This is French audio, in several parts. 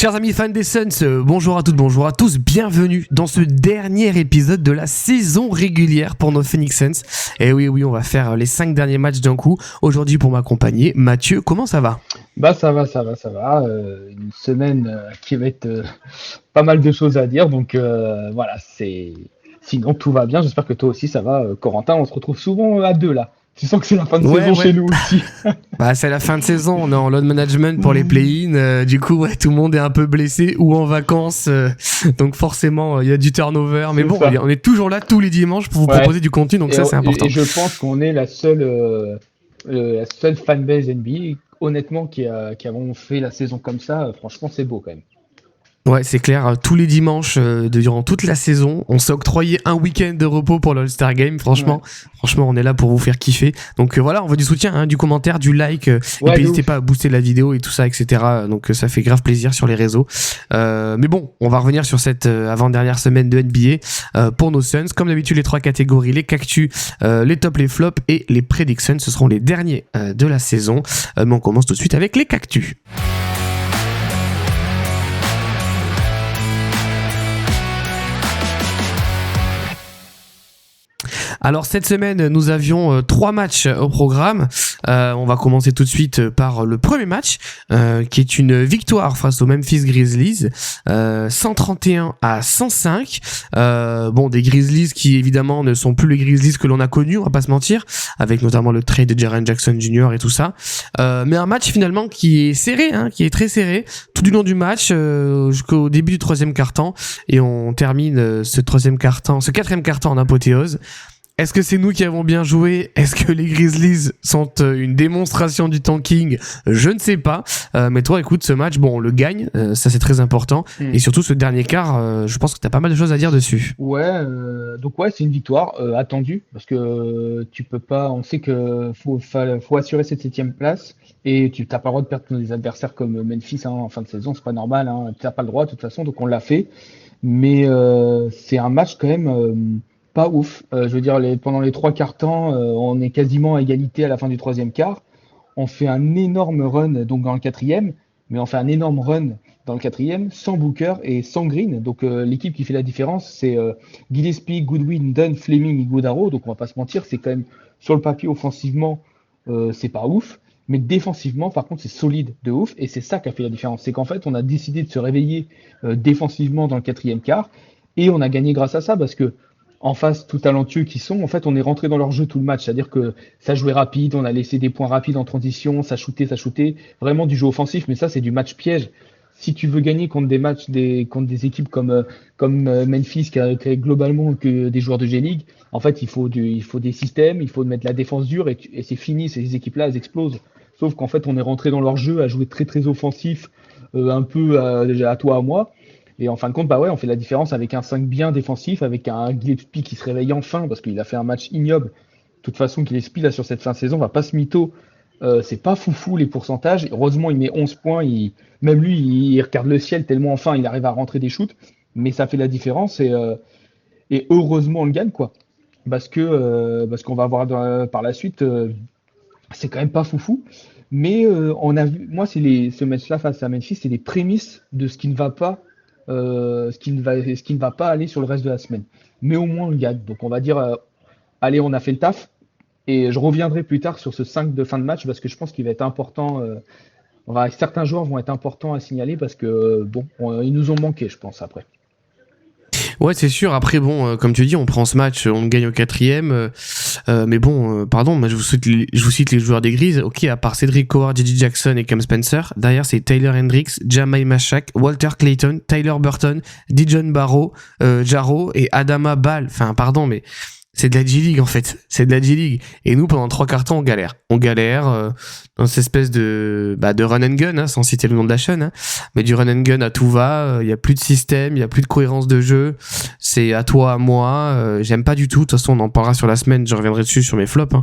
Chers amis fans des Suns, bonjour à toutes, bonjour à tous, bienvenue dans ce dernier épisode de la saison régulière pour nos Phoenix Suns. Et oui, on va faire les 5 derniers matchs d'un coup. Aujourd'hui pour m'accompagner, Mathieu, comment ça va ? Ça va. Une semaine qui va être pas mal de choses à dire. Donc voilà, sinon tout va bien. J'espère que toi aussi ça va, Corentin. On se retrouve souvent à deux là. Tu sens que c'est la fin de saison chez nous aussi. C'est la fin de saison, on est en load management pour les play-in. Du coup, tout le monde est un peu blessé ou en vacances. Donc forcément, il y a du turnover. Mais bon, on est toujours là tous les dimanches pour vous proposer du contenu. Donc ça, c'est important. Et je pense qu'on est la seule fanbase NBA, honnêtement, qui avons fait la saison comme ça. Franchement, c'est beau quand même. Ouais, c'est clair. Tous les dimanches, durant toute la saison, on s'est octroyé un week-end de repos pour l'All-Star Game. Franchement, on est là pour vous faire kiffer. Donc voilà, on veut du soutien, du commentaire, du like. Et puis n'hésitez pas à booster la vidéo et tout ça, etc. Donc ça fait grave plaisir sur les réseaux. Mais bon, on va revenir sur cette avant-dernière semaine de NBA pour nos Suns. Comme d'habitude, les 3 catégories, les cactus, les tops, les flops et les predictions. Ce seront les derniers de la saison. Mais on commence tout de suite avec les cactus. Alors cette semaine, nous avions 3 matchs au programme. On va commencer tout de suite par le premier match, qui est une victoire face aux Memphis Grizzlies, 131-105. Des Grizzlies qui évidemment ne sont plus les Grizzlies que l'on a connus, on va pas se mentir, avec notamment le trade de Jaren Jackson Jr. et tout ça. Mais un match finalement qui est serré, qui est très serré, tout du long du match jusqu'au début du 3e quart-temps, et on termine ce 4e quart-temps en apothéose. Est-ce que c'est nous qui avons bien joué ? Est-ce que les Grizzlies sont une démonstration du tanking ? Je ne sais pas. Mais toi, écoute, ce match, on le gagne. Ça, c'est très important. Et surtout, ce dernier quart, je pense que tu as pas mal de choses à dire dessus. Donc c'est une victoire attendue. Parce que tu peux pas... On sait que faut assurer cette 7e place. Et tu n'as pas le droit de perdre des adversaires comme Memphis en fin de saison. C'est pas normal. Tu n'as pas le droit, de toute façon. Donc, on l'a fait. Mais c'est un match quand même... pas ouf. Je veux dire, pendant les 3 quarts temps, on est quasiment à égalité à la fin du 3e quart. On fait un énorme run donc dans le 4e, mais on fait un énorme run dans le 4e sans Booker et sans Green. Donc l'équipe qui fait la différence, c'est Gillespie, Goodwin, Dunn, Fleming et Godaro. Donc on va pas se mentir, c'est quand même sur le papier offensivement, c'est pas ouf. Mais défensivement, par contre, c'est solide de ouf. Et c'est ça qui a fait la différence. C'est qu'en fait, on a décidé de se réveiller défensivement dans le 4e quart. Et on a gagné grâce à ça parce que en face, tout talentueux qu'ils sont, en fait, on est rentré dans leur jeu tout le match. C'est-à-dire que ça jouait rapide, on a laissé des points rapides en transition, ça shootait. Vraiment du jeu offensif, mais ça, c'est du match piège. Si tu veux gagner contre contre des équipes comme Memphis, qui a globalement que des joueurs de G-League, en fait, il faut des systèmes, il faut mettre la défense dure et c'est fini. Ces équipes-là, elles explosent. Sauf qu'en fait, on est rentré dans leur jeu à jouer très, très offensif, un peu à toi, à moi. Et en fin de compte, on fait la différence avec un 5 bien défensif, avec un Gillespie qui se réveille enfin, parce qu'il a fait un match ignoble. De toute façon, Gillespie, là, sur cette fin de saison, va pas se mytho. C'est pas foufou les pourcentages. Heureusement, il met 11 points. Même lui, il regarde le ciel tellement enfin, il arrive à rentrer des shoots. Mais ça fait la différence et heureusement, on le gagne, quoi. Parce qu'on va voir par la suite, c'est quand même pas foufou. Mais on a vu, moi, ce match-là face à Memphis, c'est les prémices de ce qui ne va pas. Ce qui ne va pas aller sur le reste de la semaine. Mais au moins on le gagne. Donc on va dire, allez, on a fait le taf. Et je reviendrai plus tard sur ce 5 de fin de match parce que je pense qu'il va être important. Certains joueurs vont être importants à signaler parce que ils nous ont manqué, je pense, après. Ouais, c'est sûr. Après, comme tu dis, on prend ce match, on gagne au 4e. Mais pardon, moi je vous cite les joueurs des Grises. Ok, à part Cedric Howard, J.J. Jackson et Cam Spencer, derrière c'est Tyler Hendricks, Jamai Mashak, Walter Clayton, Tyler Burton, Dijon Jarreau et Adama Bal. Enfin, pardon, mais c'est de la G-League en fait. C'est de la G-League. Et nous, pendant 3 quarts temps, on galère. Dans cette espèce de run and gun, sans citer le nom de la chaîne, mais du run and gun à tout va. Il y a plus de système, il y a plus de cohérence de jeu. C'est à toi, à moi. J'aime pas du tout. De toute façon, on en parlera sur la semaine. Je reviendrai dessus sur mes flops.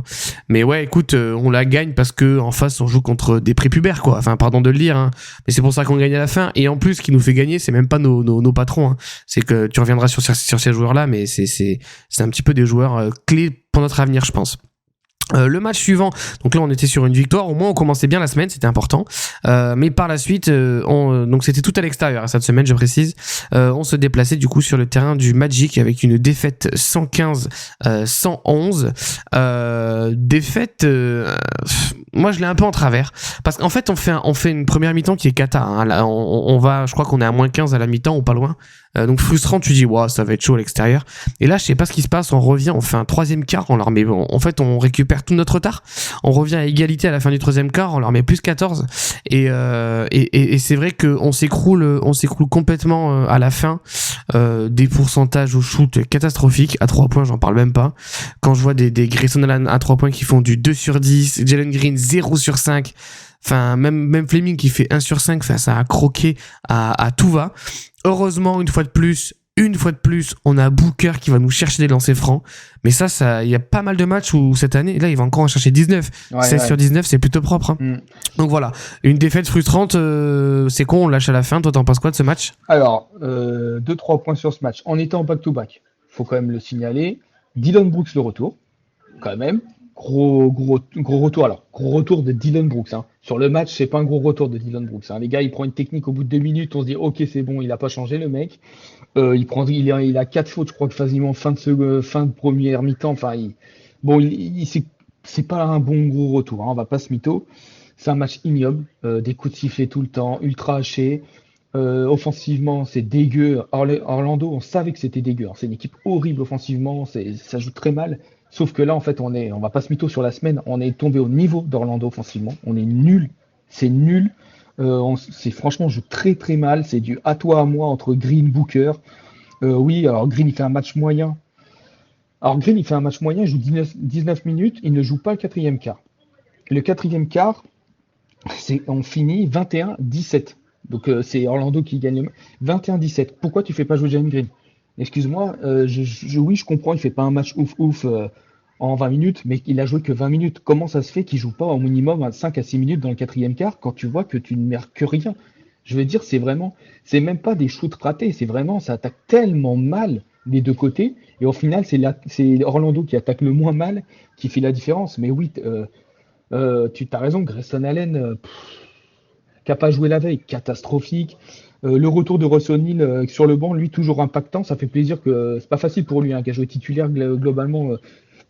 Mais ouais, écoute, on la gagne parce que en face, on joue contre des prépubères, quoi. Enfin, pardon de le dire, mais c'est pour ça qu'on gagne à la fin. Et en plus, ce qui nous fait gagner, c'est même pas nos patrons. C'est que tu reviendras sur ces joueurs-là, mais c'est un petit peu des joueurs clés pour notre avenir, je pense. Le match suivant, donc là on était sur une victoire, au moins on commençait bien la semaine, c'était important. Mais par la suite, donc c'était tout à l'extérieur cette semaine, je précise. On se déplaçait du coup sur le terrain du Magic avec une défaite 115-111. Défaite, moi je l'ai un peu en travers, parce qu'en fait on fait une première mi-temps qui est cata. Hein. Là, on va, je crois qu'on est à moins 15 à la mi-temps ou pas loin. Donc frustrant, tu dis wow, ça va être chaud à l'extérieur. Et là je sais pas ce qui se passe, on revient, on fait un troisième quart, on leur met, en fait on récupère tout notre retard, on revient à égalité à la fin du troisième quart, on leur met plus 14 et c'est vrai qu'on s'écroule complètement à la fin. Des pourcentages au shoot catastrophiques, à 3 points j'en parle même pas. Quand je vois des Grayson Allen à 3 points qui font du 2 sur 10, Jalen Green 0 sur 5, enfin même Fleming qui fait 1 sur 5, enfin, ça a croqué à tout va. Heureusement, une fois de plus, on a Booker qui va nous chercher des lancers francs. Mais ça, il y a pas mal de matchs où cette année, là, il va encore en chercher 19. 16 sur 19, c'est plutôt propre. Hein. Donc voilà, une défaite frustrante, c'est con, on lâche à la fin. Toi, t'en penses quoi de ce match ? Alors, 2-3 points sur ce match. En étant back-to-back, faut quand même le signaler. Dylan Brooks, le retour, quand même. Gros retour. Alors, gros retour de Dylan Brooks. Hein. Sur le match, c'est pas un gros retour de Dylan Brooks. Hein. Les gars, il prend une technique au bout de 2 minutes. On se dit, ok, c'est bon, il a pas changé le mec. Il a 4 fautes, je crois que quasiment fin de première mi-temps. Enfin, c'est pas un bon gros retour. Hein. On va pas se mytho. C'est un match ignoble, des coups de sifflet tout le temps, ultra haché. Offensivement, c'est dégueu. Orlando, on savait que c'était dégueu. Hein. C'est une équipe horrible offensivement. Ça joue très mal. Sauf que là, en fait, on va pas se mytho sur la semaine. On est tombé au niveau d'Orlando offensivement. On est nul. C'est nul. Franchement, on joue très très mal. C'est du à toi à moi entre Green, Booker. Oui, alors Green, il fait un match moyen. Il joue 19 minutes. Il ne joue pas le quatrième quart. Le quatrième quart, on finit 21-17. Donc c'est Orlando qui gagne 21-17. Pourquoi tu fais pas jouer Jalen Green ? Excuse-moi, oui, je comprends, il fait pas un match ouf en 20 minutes, mais il a joué que 20 minutes. Comment ça se fait qu'il joue pas au minimum 5 à 6 minutes dans le quatrième quart quand tu vois que tu ne mères que rien ? Je veux dire, c'est même pas des shoots ratés, c'est vraiment, ça attaque tellement mal des deux côtés, et au final, c'est Orlando qui attaque le moins mal qui fait la différence. Mais oui, tu as raison, Grayson Allen, qui n'a pas joué la veille, catastrophique. Le retour de Russ O'Neal sur le banc, lui, toujours impactant. Ça fait plaisir que c'est pas facile pour lui, hein, qui a joué titulaire globalement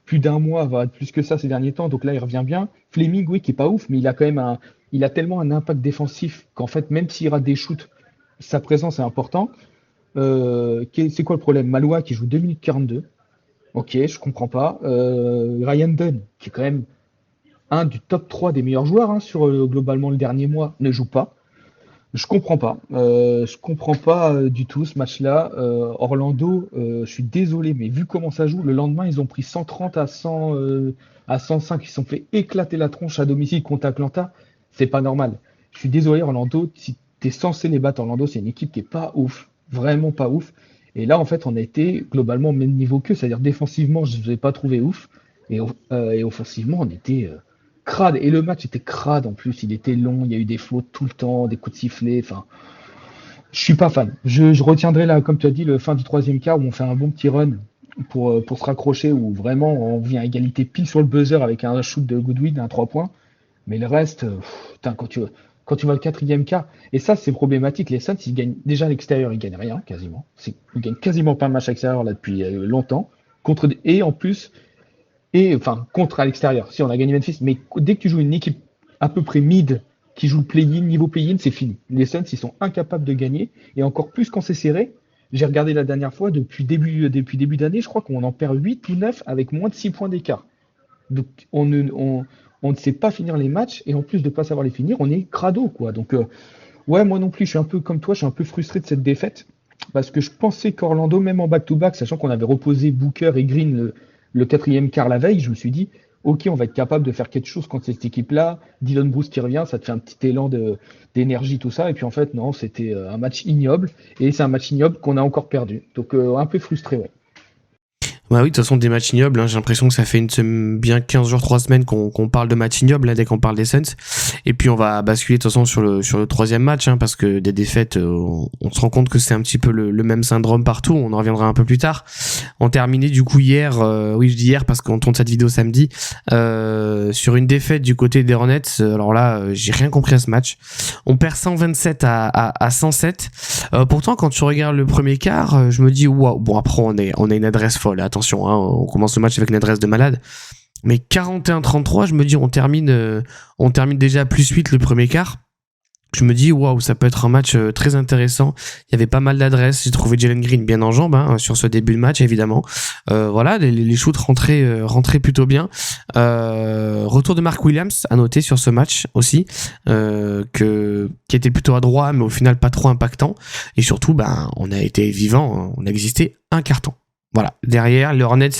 plus d'un mois, voire plus que ça ces derniers temps. Donc là, il revient bien. Fleming, oui, qui est pas ouf, mais il a quand même il a tellement un impact défensif qu'en fait, même s'il rate des shoots, sa présence est importante. C'est quoi le problème ? Maloua qui joue 2 minutes 42. Ok, je comprends pas. Ryan Dunn, qui est quand même un du top 3 des meilleurs joueurs hein, sur globalement le dernier mois, ne joue pas. Je comprends pas. Je comprends pas du tout ce match-là. Orlando, je suis désolé, mais vu comment ça joue, le lendemain, ils ont pris 130 à 105. Ils se sont fait éclater la tronche à domicile contre Atlanta. C'est pas normal. Je suis désolé, Orlando. Si tu es censé les battre, Orlando, c'est une équipe qui est pas ouf. Vraiment pas ouf. Et là, en fait, on a été globalement au même niveau qu'eux. C'est-à-dire, défensivement, je ne les ai pas trouvés ouf. Et offensivement, on était crade. Et le match était crade en plus. Il était long. Il y a eu des fautes tout le temps, des coups de sifflet. Enfin, je suis pas fan. Je retiendrai là, comme tu as dit, le fin du troisième quart où on fait un bon petit run pour se raccrocher, où vraiment on vient à égalité pile sur le buzzer avec un shoot de Goodwin, un 3 points. Mais le reste, quand tu vas le quatrième quart, et ça c'est problématique, les Suns ils gagnent déjà à l'extérieur, ils gagnent rien quasiment. Ils gagnent quasiment pas de match à l'extérieur là depuis longtemps. Contre à l'extérieur. Si on a gagné Memphis, mais dès que tu joues une équipe à peu près mid qui joue le play-in, niveau play-in, c'est fini. Les Suns ils sont incapables de gagner, et encore plus quand c'est serré. J'ai regardé la dernière fois, depuis début d'année, je crois qu'on en perd 8 ou 9 avec moins de 6 points d'écart. Donc on ne sait pas finir les matchs, et en plus de ne pas savoir les finir, on est crado, quoi. Donc, ouais, moi non plus, je suis un peu comme toi, je suis un peu frustré de cette défaite, parce que je pensais qu'Orlando, même en back-to-back, sachant qu'on avait reposé Booker et Green le quatrième quart la veille, je me suis dit, ok, on va être capable de faire quelque chose contre cette équipe-là. Dylan Bruce qui revient, ça te fait un petit élan d'énergie, tout ça. Et puis en fait, non, c'était un match ignoble, et c'est un match ignoble qu'on a encore perdu. Donc, un peu frustré, ouais. Bah oui, de toute façon, des matchs ignobles, hein, j'ai l'impression que ça fait bien 15 jours, 3 semaines qu'on parle de matchs ignobles, là, dès qu'on parle des Suns. Et puis, on va basculer, de toute façon, sur le troisième match, hein, parce que des défaites, on se rend compte que c'est un petit peu le même syndrome partout. On en reviendra un peu plus tard. On terminait, du coup, hier, oui, je dis hier parce qu'on tourne cette vidéo samedi, sur une défaite du côté des Hornets. Alors là, j'ai rien compris à ce match. On perd 127 à 107. Pourtant, quand tu regardes le premier quart, je me dis, waouh, bon, après, on a une adresse folle, attention. Hein, on commence le match avec une adresse de malade, mais 41-33, je me dis on termine déjà à +8 le premier quart. Je me dis waouh, ça peut être un match très intéressant. Il y avait pas mal d'adresses, j'ai trouvé Jalen Green bien en jambes, hein, sur ce début de match évidemment. Voilà, les shoots rentraient plutôt bien. Retour de Mark Williams à noter sur ce match aussi, qui était plutôt adroit mais au final pas trop impactant, et surtout on a été vivant, on a existé un carton. Voilà, derrière, les Hornets,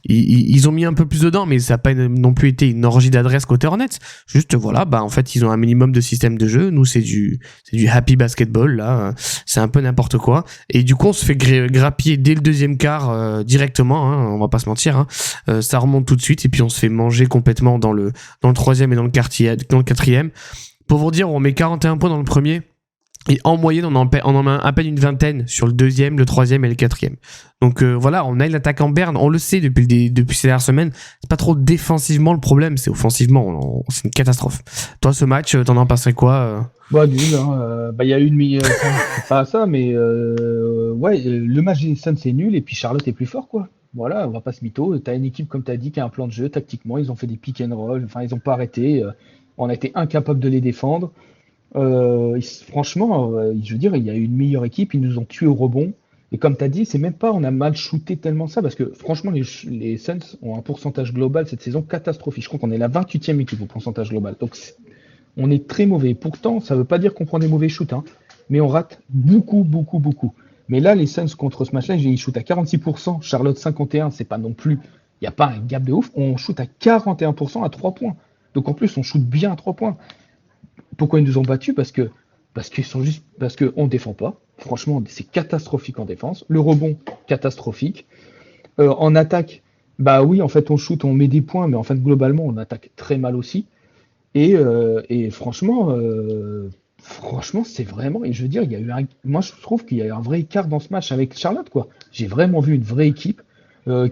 ils ont mis un peu plus dedans, mais ça n'a pas non plus été une orgie d'adresse côté Hornets. Juste, voilà, en fait, ils ont un minimum de système de jeu. Nous, c'est du happy basketball, là. C'est un peu n'importe quoi. Et du coup, on se fait grappiller dès le deuxième quart, directement, hein, on va pas se mentir, hein. Ça remonte tout de suite, et puis on se fait manger complètement dans le troisième et dans le quatrième. Pour vous dire, on met 41 points dans le premier. Et en moyenne, on en met à peine une vingtaine sur le deuxième, le troisième et le quatrième. Donc voilà, on a l'attaque en berne, on le sait depuis ces dernières semaines. C'est pas trop défensivement le problème, c'est offensivement, c'est une catastrophe. Toi, ce match, t'en as pensé quoi nul, hein. Il y a eu c'est pas ça, mais ouais, le match des Suns c'est nul et puis Charlotte est plus fort, quoi. Voilà, on va pas se mytho. T'as une équipe, comme t'as dit, qui a un plan de jeu tactiquement. Ils ont fait des pick and roll, enfin ils ont pas arrêté. On a été incapable de les défendre. Franchement, je veux dire, il y a eu une meilleure équipe, ils nous ont tués au rebond. Et comme tu as dit, c'est même pas on a mal shooté tellement ça, parce que franchement, les Suns ont un pourcentage global cette saison catastrophique. Je crois qu'on est la 28e équipe au pourcentage global. Donc on est très mauvais. Pourtant, ça veut pas dire qu'on prend des mauvais shoots, hein, mais on rate beaucoup, beaucoup, beaucoup. Mais là, les Suns contre ce match-là, ils shootent à 46%, Charlotte 51%, c'est pas non plus, il n'y a pas un gap de ouf. On shoot à 41% à 3 points. Donc en plus, on shoot bien à 3 points. Pourquoi ils nous ont battus? Parce qu'on défend pas. Franchement, c'est catastrophique en défense. Le rebond, catastrophique. En attaque, oui, en fait, on shoot, on met des points, mais en fait, globalement, on attaque très mal aussi. Et franchement, c'est vraiment. Et je veux dire, moi, je trouve qu'il y a eu un vrai écart dans ce match avec Charlotte, quoi. J'ai vraiment vu une vraie équipe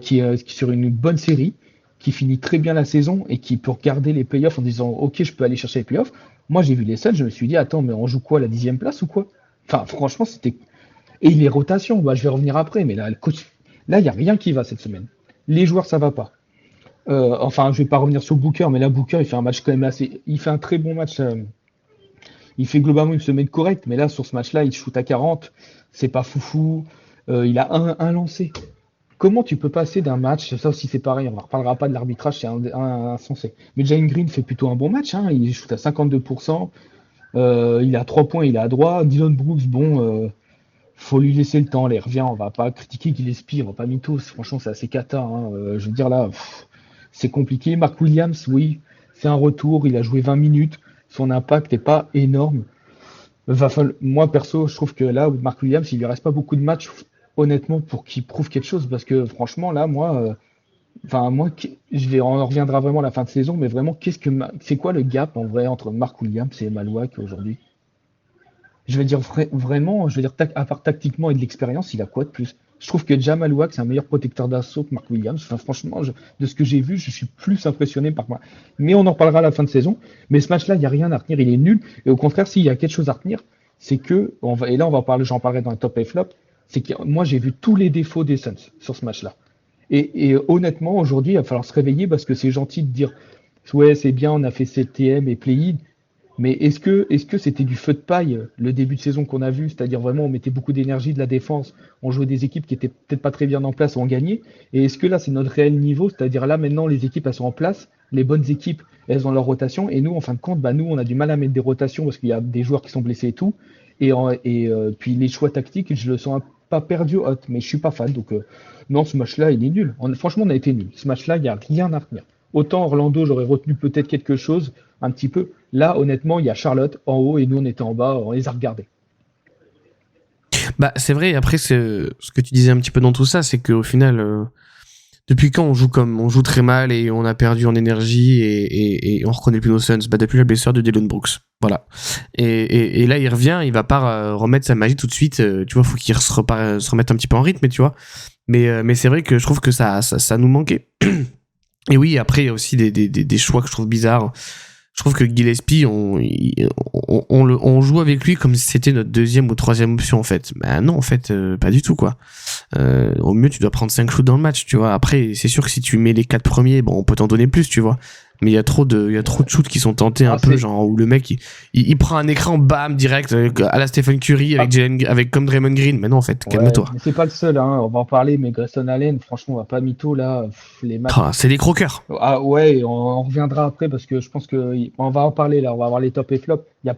qui est sur une bonne série, qui finit très bien la saison et qui peut regarder les playoffs en disant ok, je peux aller chercher les playoffs. Moi, j'ai vu les Suns, je me suis dit attends, mais on joue quoi, la 10e place ou quoi? Enfin, franchement, c'était. Et les rotations, je vais revenir après, mais là, le coach, là, il n'y a rien qui va cette semaine. Les joueurs, ça va pas. Je vais pas revenir sur Booker, mais là, Booker, il fait un match quand même il fait un très bon match. Il fait globalement une semaine correcte, mais là, sur ce match-là, il shoot à 40. C'est pas foufou. Il a un lancé. Comment tu peux passer d'un match, ça aussi c'est pareil, on ne reparlera pas de l'arbitrage, c'est insensé. Mais Jalen Green fait plutôt un bon match, hein, il shoot à 52%, il a 3 points, il est à droit. Dillon Brooks, faut lui laisser le temps, il revient, on va pas critiquer qu'il expire, on va pas mythos, franchement c'est assez cata, hein, je veux dire là, c'est compliqué. Mark Williams, oui, c'est un retour, il a joué 20 minutes, son impact n'est pas énorme. Moi perso, je trouve que là, Mark Williams, il lui reste pas beaucoup de matchs, honnêtement, pour qu'il prouve quelque chose, parce que franchement là on en reviendra vraiment à la fin de saison, mais vraiment c'est quoi le gap en vrai entre Mark Williams et Malouak aujourd'hui? Je vais dire vraiment, à part tactiquement et de l'expérience, il a quoi de plus? Je trouve que Jamal Malouak c'est un meilleur protecteur d'assaut que Mark Williams. Enfin, franchement, de ce que j'ai vu, je suis plus impressionné par moi. Mais on en reparlera à la fin de saison. Mais ce match-là, il n'y a rien à retenir, il est nul. Et au contraire, s'il y a quelque chose à retenir, c'est que, et là j'en parlerai dans le top et flop, c'est que moi j'ai vu tous les défauts des Suns sur ce match-là. Et honnêtement, aujourd'hui, il va falloir se réveiller parce que c'est gentil de dire ouais, c'est bien, on a fait CTM et play-in, mais est-ce que c'était du feu de paille le début de saison qu'on a vu, c'est-à-dire vraiment on mettait beaucoup d'énergie de la défense, on jouait des équipes qui étaient peut-être pas très bien en place, on gagnait, et est-ce que là c'est notre réel niveau, c'est-à-dire là maintenant les équipes elles sont en place, les bonnes équipes elles ont leur rotation, et nous en fin de compte, nous on a du mal à mettre des rotations parce qu'il y a des joueurs qui sont blessés et tout, et puis les choix tactiques, je le sens pas perdu hot, mais je suis pas fan, donc non, ce match-là il est nul. Franchement on a été nul, ce match-là il n'y a rien à retenir. Autant Orlando, j'aurais retenu peut-être quelque chose, un petit peu. Là, honnêtement, il y a Charlotte en haut et nous, on était en bas, on les a regardés. C'est vrai, après, ce que tu disais un petit peu dans tout ça, c'est qu'au final, Depuis quand on joue très mal et on a perdu en énergie et on reconnaît plus nos Suns? Bah, depuis la blessure de Dillon Brooks. Voilà. Et là, il revient, il va pas remettre sa magie tout de suite. Tu vois, faut qu'il se remette un petit peu en rythme, tu vois. Mais c'est vrai que je trouve que ça nous manquait. Et oui, après, il y a aussi des choix que je trouve bizarres. Je trouve que Gillespie, on joue avec lui comme si c'était notre deuxième ou troisième option, en fait. Ben non, en fait, pas du tout, quoi. Au mieux, tu dois prendre 5 shoots dans le match, tu vois. Après, c'est sûr que si tu mets les 4 premiers, bon, on peut t'en donner plus, tu vois. Mais il y a trop de shoots qui sont tentés un peu, genre, où le mec, il prend un écran, bam, direct, à la Stephen Curry, avec comme Draymond Green. Mais non, en fait, calme-toi. Mais c'est pas le seul, hein. On va en parler, mais Grayson Allen, franchement, on va pas mytho, là. Les matchs. C'est des croqueurs. Ah ouais, on reviendra après parce que je pense que on va en parler là, on va avoir les top et flop. Il y a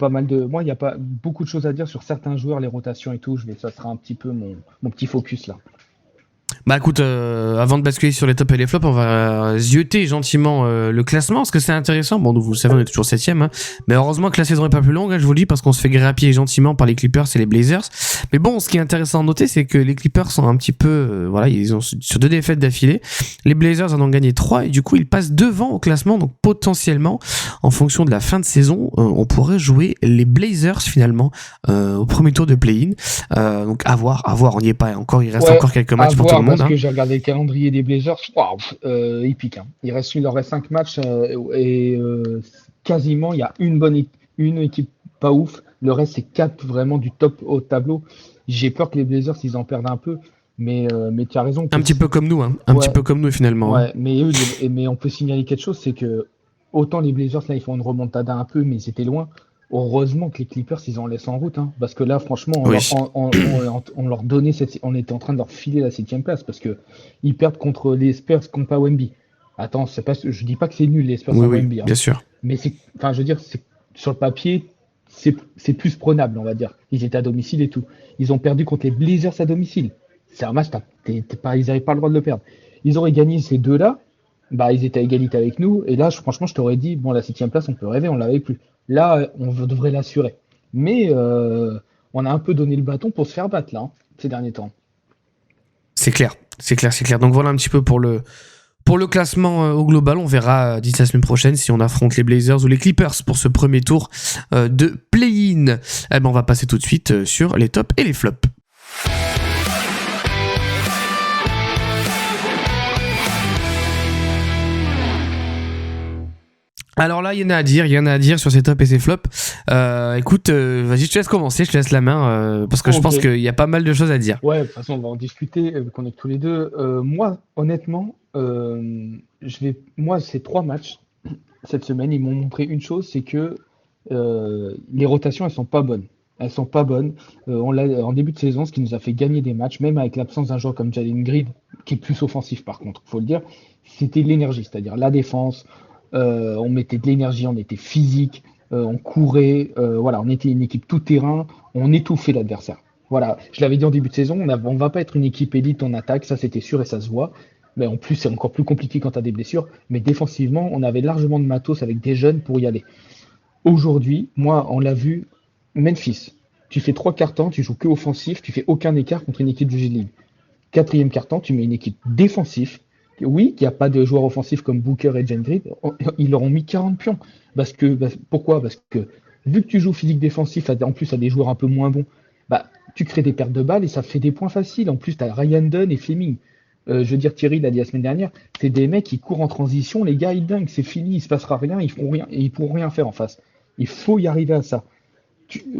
pas beaucoup de choses à dire sur certains joueurs, les rotations et tout. Ça sera un petit peu mon petit focus là. Bah écoute, avant de basculer sur les tops et les flops, on va zioter gentiment le classement, parce que c'est intéressant. Bon, nous, vous le savez, on est toujours 7ème, hein. Mais heureusement que la saison est pas plus longue, hein, je vous le dis, parce qu'on se fait grappiller gentiment par les Clippers et les Blazers. Mais bon, ce qui est intéressant à noter, c'est que les Clippers sont un petit peu... voilà, ils ont sur 2 défaites d'affilée. Les Blazers en ont gagné 3, et du coup, ils passent devant au classement. Donc potentiellement, en fonction de la fin de saison, on pourrait jouer les Blazers, finalement, au premier tour de play-in. Donc à voir, on n'y est pas encore, il reste encore quelques matchs pour tout le monde. Parce que j'ai regardé le calendrier des Blazers, waouh, il pique, hein. Il leur reste 5 matchs quasiment, il y a une équipe pas ouf. Le reste, c'est 4 vraiment du top au tableau. J'ai peur que les Blazers, ils en perdent un peu. Mais tu as raison. Un petit peu comme nous, hein. Un petit peu comme nous finalement. Ouais, mais on peut signaler quelque chose, c'est que autant les Blazers, là, ils font une remontada un peu, mais ils étaient loin. Heureusement que les Clippers, ils en laissent en route, hein, parce que là, franchement, on leur donnait on était en train de leur filer la 7ème place, parce que ils perdent contre les Spurs, contre pas Wemby. Attends, je dis pas que c'est nul les Spurs sans Wemby, hein. Bien sûr. Mais je veux dire, sur le papier, c'est plus prenable, on va dire. Ils étaient à domicile et tout. Ils ont perdu contre les Blazers à domicile. C'est un match, ils n'avaient pas le droit de le perdre. Ils auraient gagné ces deux-là, bah ils étaient à égalité avec nous. Et là, franchement, je t'aurais dit, bon, la 7ème place, on peut rêver, on l'avait plus. Là, on devrait l'assurer. Mais on a un peu donné le bâton pour se faire battre là, hein, ces derniers temps. C'est clair. Donc voilà un petit peu pour le classement au global. On verra d'ici la semaine prochaine si on affronte les Blazers ou les Clippers pour ce premier tour de play-in. Eh ben on va passer tout de suite sur les tops et les flops. Alors là, il y en a à dire sur ces tops et ces flops. Écoute, vas-y, je te laisse commencer, je te laisse la main, parce que je pense qu'il y a pas mal de choses à dire. Ouais, de toute façon, on va en discuter, qu'on est tous les deux. Moi, honnêtement, ces 3 matchs cette semaine, ils m'ont montré une chose, c'est que les rotations, elles sont pas bonnes. Elles sont pas bonnes. On l'a en début de saison, ce qui nous a fait gagner des matchs, même avec l'absence d'un joueur comme Jalen Green, qui est plus offensif par contre, faut le dire, c'était l'énergie, c'est-à-dire la défense. On mettait de l'énergie, on était physique, on courait, voilà, on était une équipe tout terrain, on étouffait l'adversaire. Voilà, je l'avais dit en début de saison, on va pas être une équipe élite en attaque, ça c'était sûr et ça se voit. Mais en plus, c'est encore plus compliqué quand tu as des blessures. Mais défensivement, on avait largement de matos avec des jeunes pour y aller. Aujourd'hui, moi, on l'a vu, Memphis. Tu fais 3 quarts-temps, tu joues que offensif, tu fais aucun écart contre une équipe du G-League. 4e quart-temps, tu mets une équipe défensive. Oui, qu'il n'y a pas de joueurs offensifs comme Booker et Gentry, ils leur ont mis 40 pions. Pourquoi? Parce que vu que tu joues physique défensif, en plus à des joueurs un peu moins bons, bah, tu crées des pertes de balles et ça fait des points faciles. En plus, tu as Ryan Dunn et Fleming. Je veux dire, Thierry l'a dit la semaine dernière, c'est des mecs qui courent en transition, les gars, ils dinguent, c'est fini, il se passera rien, ils feront rien, et ils pourront rien faire en face. Il faut y arriver à ça.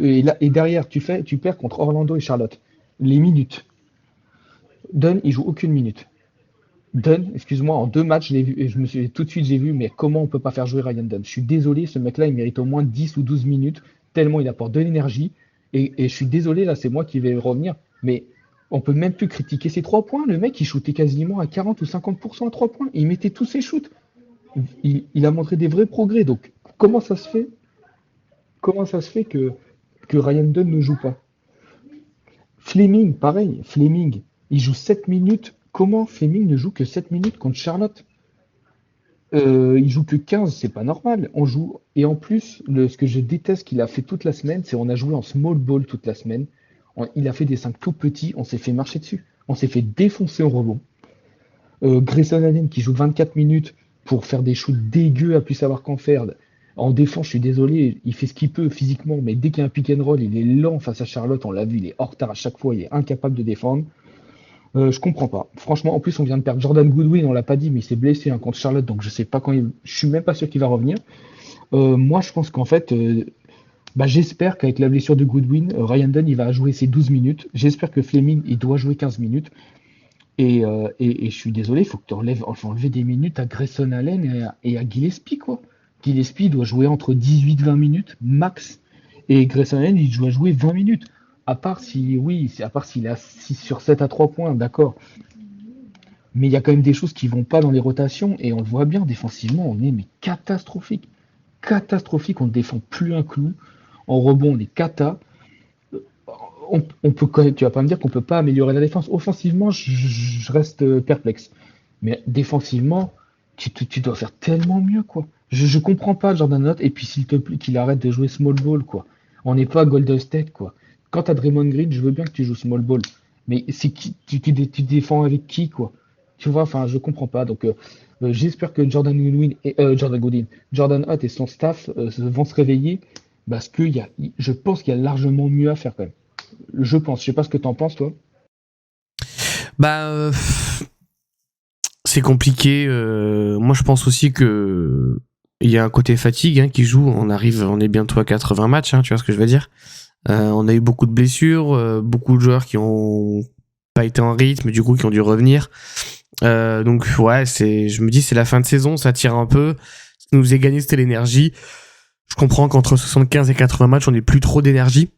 Et derrière, tu perds contre Orlando et Charlotte. Les minutes. Dunn, il joue aucune minute. Dunn, excuse-moi, en 2 matchs, je l'ai vu, et tout de suite, j'ai vu, mais comment on peut pas faire jouer Ryan Dunn? Je suis désolé, ce mec-là, il mérite au moins 10 ou 12 minutes, tellement il apporte de l'énergie, et je suis désolé, là, c'est moi qui vais revenir, mais on peut même plus critiquer ses 3 points. Le mec, il shootait quasiment à 40 ou 50% à 3 points, il mettait tous ses shoots. Il a montré des vrais progrès, donc comment ça se fait que Ryan Dunn ne joue pas? Fleming, pareil, Fleming, il joue 7 minutes. Comment Fleming ne joue que 7 minutes contre Charlotte? Il joue que 15, c'est pas normal. Et en plus, ce que je déteste qu'il a fait toute la semaine, c'est on a joué en small ball toute la semaine. Il a fait des 5 tout petits, on s'est fait marcher dessus. On s'est fait défoncer en rebond. Grayson Allen qui joue 24 minutes pour faire des shoots dégueux à plus savoir qu'en faire. En défense, je suis désolé, il fait ce qu'il peut physiquement, mais dès qu'il y a un pick and roll, il est lent face à Charlotte, on l'a vu, il est en retard à chaque fois, il est incapable de défendre. Je comprends pas. Franchement, en plus, on vient de perdre Jordan Goodwin, on l'a pas dit, mais il s'est blessé contre Charlotte, donc je sais pas quand je suis même pas sûr qu'il va revenir. Moi, je pense qu'en fait, j'espère qu'avec la blessure de Goodwin, Ryan Dunn, il va jouer ses 12 minutes. J'espère que Fleming, il doit jouer 15 minutes. Et je suis désolé, il faut que tu enlever des minutes à Grayson Allen et à Gillespie, quoi. Gillespie doit jouer entre 18-20 minutes, max. Et Grayson Allen, il doit jouer 20 minutes. À part s'il a 6 sur 7 à 3 points, d'accord. Mais il y a quand même des choses qui vont pas dans les rotations. Et on le voit bien, défensivement, on est mais catastrophique. Catastrophique, on ne défend plus un clou. En rebond, on est cata. On peut, tu vas pas me dire qu'on peut pas améliorer la défense. Offensivement, je reste perplexe. Mais défensivement, tu dois faire tellement mieux, quoi. Je comprends pas Jordan Note. Et puis s'il te plaît, qu'il arrête de jouer small ball, quoi. On n'est pas Golden State, quoi. Quand t'as Draymond Green, je veux bien que tu joues small ball. Mais c'est qui, tu défends avec qui, quoi? Tu vois, enfin, je comprends pas. Donc, j'espère que Jordan Hutt et son staff vont se réveiller parce que je pense qu'il y a largement mieux à faire quand même. Je pense. Je sais pas ce que t'en penses, toi. C'est compliqué. Moi, je pense aussi que il y a un côté fatigue qui joue. On est bientôt à 80 matchs, tu vois ce que je veux dire. On a eu beaucoup de blessures, beaucoup de joueurs qui ont pas été en rythme, du coup, qui ont dû revenir. Donc ouais, je me dis c'est la fin de saison, ça tire un peu. Ce qui nous faisait gagner, c'était l'énergie. Je comprends qu'entre 75 et 80 matchs, on n'ait plus trop d'énergie.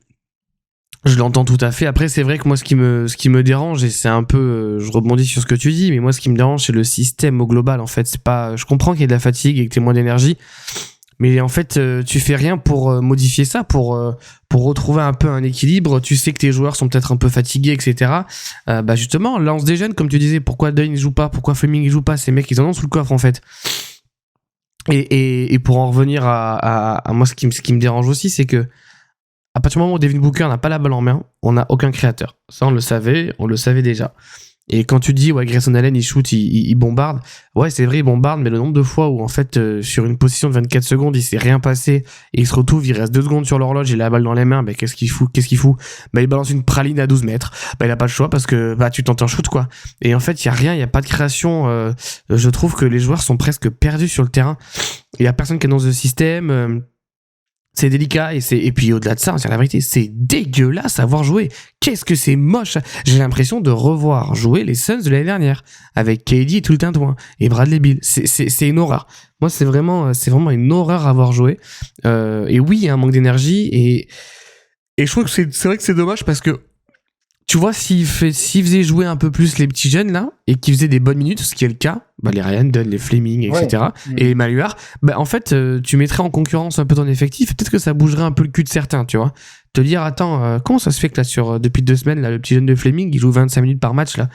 Je l'entends tout à fait. Après, c'est vrai que moi, ce qui me dérange, et c'est un peu, je rebondis sur ce que tu dis, mais moi, ce qui me dérange, c'est le système au global. En fait, c'est pas, je comprends qu'il y ait de la fatigue et que t'aies moins d'énergie, mais en fait, tu fais rien pour modifier ça, pour retrouver un peu un équilibre. Tu sais que tes joueurs sont peut-être un peu fatigués, etc. Justement, lance des jeunes, comme tu disais. Pourquoi Dunn ne joue pas? Pourquoi Fleming ne joue pas? Ces mecs, ils en ont sous le coffre, en fait. Et pour en revenir à moi, ce qui me dérange aussi, c'est que à partir du moment où Devin Booker n'a pas la balle en main, on n'a aucun créateur. Ça, on le savait déjà. Et quand tu dis, ouais, Grayson Allen, il shoot, il bombarde. Ouais, c'est vrai, il bombarde, mais le nombre de fois où, en fait, sur une position de 24 secondes, il s'est rien passé, et il se retrouve, il reste 2 secondes sur l'horloge, il a la balle dans les mains, qu'est-ce qu'il fout? Il balance une praline à 12 mètres. Il a pas le choix parce que, tu tentes un shoot, quoi. Et en fait, il y a rien, il y a pas de création. Je trouve que les joueurs sont presque perdus sur le terrain. Il y a personne qui annonce de système. C'est délicat et puis au-delà de ça, c'est la vérité, c'est dégueulasse à voir jouer. Qu'est-ce que c'est moche. J'ai l'impression de revoir jouer les Suns de l'année dernière avec KD et tout le tintouin et Bradley Beal. C'est une horreur. Moi, c'est vraiment une horreur à voir jouer. Et oui, il y a un manque d'énergie et je trouve que c'est vrai que c'est dommage parce que tu vois, s'il faisait jouer un peu plus les petits jeunes là et qu'ils faisaient des bonnes minutes, ce qui est le cas, les Ryan Dunn, les Fleming, etc. Ouais. Et les Maluard, en fait, tu mettrais en concurrence un peu ton effectif. Peut-être que ça bougerait un peu le cul de certains, tu vois. Te dire, attends, comment ça se fait que là, depuis 2 semaines, là, le petit jeune de Fleming, il joue 25 minutes par match là.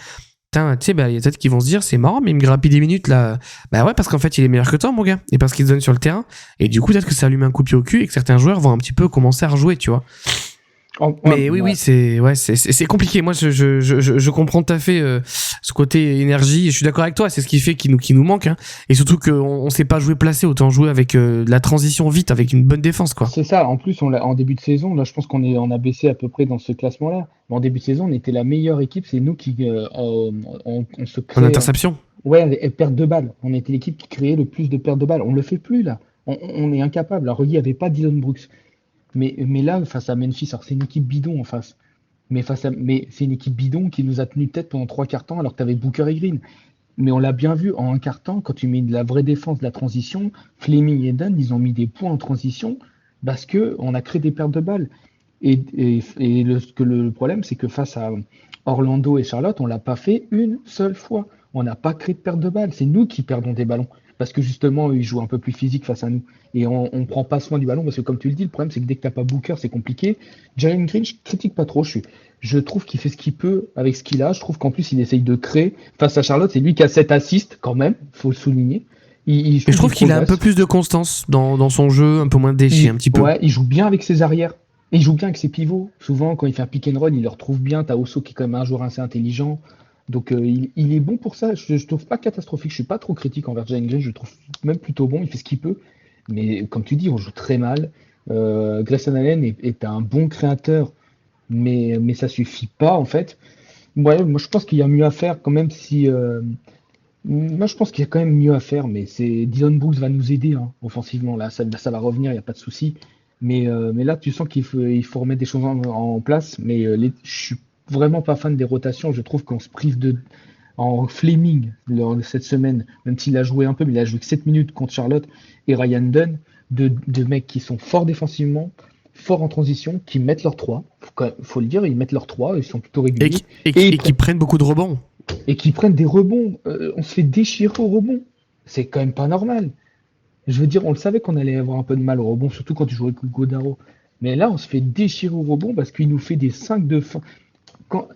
Putain, tu sais, il y a peut-être qui vont se dire, c'est marrant, mais il me grappille des minutes là. Ouais, parce qu'en fait, il est meilleur que toi, mon gars, et parce qu'il se donne sur le terrain. Et du coup, peut-être que ça lui met un coup de pied au cul et que certains joueurs vont un petit peu commencer à rejouer, tu vois. Mais oui, c'est compliqué. Moi, je comprends tout à fait ce côté énergie. Et je suis d'accord avec toi. C'est ce qui fait qu'il nous manque. Et surtout qu'on sait pas jouer placé. Autant jouer avec de la transition vite, avec une bonne défense, quoi. C'est ça. En plus, en début de saison, là, je pense on a baissé à peu près dans ce classement-là. Mais en début de saison, on était la meilleure équipe. C'est nous qui on se crée. En interception. Ouais, perte de balles. On était l'équipe qui créait le plus de pertes de balles. On le fait plus là. On est incapable. Alors, il n'y avait pas Dylan Brooks. Mais là, face à Memphis, alors c'est une équipe bidon en face. Mais c'est une équipe bidon qui nous a tenu tête pendant 3 quarts temps alors que tu avais Booker et Green. Mais on l'a bien vu en un quart temps, quand tu mets de la vraie défense, de la transition, Fleming et Dunn, ils ont mis des points en transition parce qu'on a créé des pertes de balles. Le problème, c'est que face à Orlando et Charlotte, on l'a pas fait une seule fois. On n'a pas créé de perte de balles. C'est nous qui perdons des ballons. Parce que justement, ils jouent un peu plus physique face à nous. Et on ne prend pas soin du ballon. Parce que comme tu le dis, le problème, c'est que dès que tu n'as pas Booker, c'est compliqué. Jalen Green, je critique pas trop. Je trouve qu'il fait ce qu'il peut avec ce qu'il a. Je trouve qu'en plus, il essaye de créer. Face à Charlotte, c'est lui qui a 7 assists quand même. Il faut le souligner. Je trouve qu'il a un peu plus de constance dans son jeu, un peu moins de déchets, un petit peu. Ouais, il joue bien avec ses arrières. Et il joue bien avec ses pivots. Souvent, quand il fait un pick and roll, il le retrouve bien. T'as Osso qui est quand même un joueur assez intelligent. Donc il est bon pour ça. Je trouve pas catastrophique. Je suis pas trop critique envers Jalen Green. Je le trouve même plutôt bon. Il fait ce qu'il peut. Mais comme tu dis, on joue très mal. Grayson Allen est un bon créateur, mais ça suffit pas en fait. Ouais, moi je pense qu'il y a mieux à faire quand même si. Moi je pense qu'il y a quand même mieux à faire, mais c'est Dylan Brooks va nous aider hein, offensivement. Là, ça va revenir, il n'y a pas de souci. Mais là, tu sens qu'il faut remettre des choses en place. Mais je suis vraiment pas fan des rotations. Je trouve qu'on se prive en Fleming cette semaine, même s'il a joué un peu, mais il a joué que 7 minutes contre Charlotte et Ryan Dunn, de mecs qui sont forts défensivement, forts en transition, qui mettent leurs 3. Faut le dire, ils mettent leurs 3, ils sont plutôt Et, réguliers. qui- Et et qui prennent beaucoup de rebonds. et qui prennent des rebonds. On se fait déchirer au rebond. C'est quand même pas normal. Je veux dire, on le savait qu'on allait avoir un peu de mal au rebond, surtout quand tu jouais avec Godaro. Mais là, on se fait déchirer au rebond parce qu'il nous fait des 5 de fin.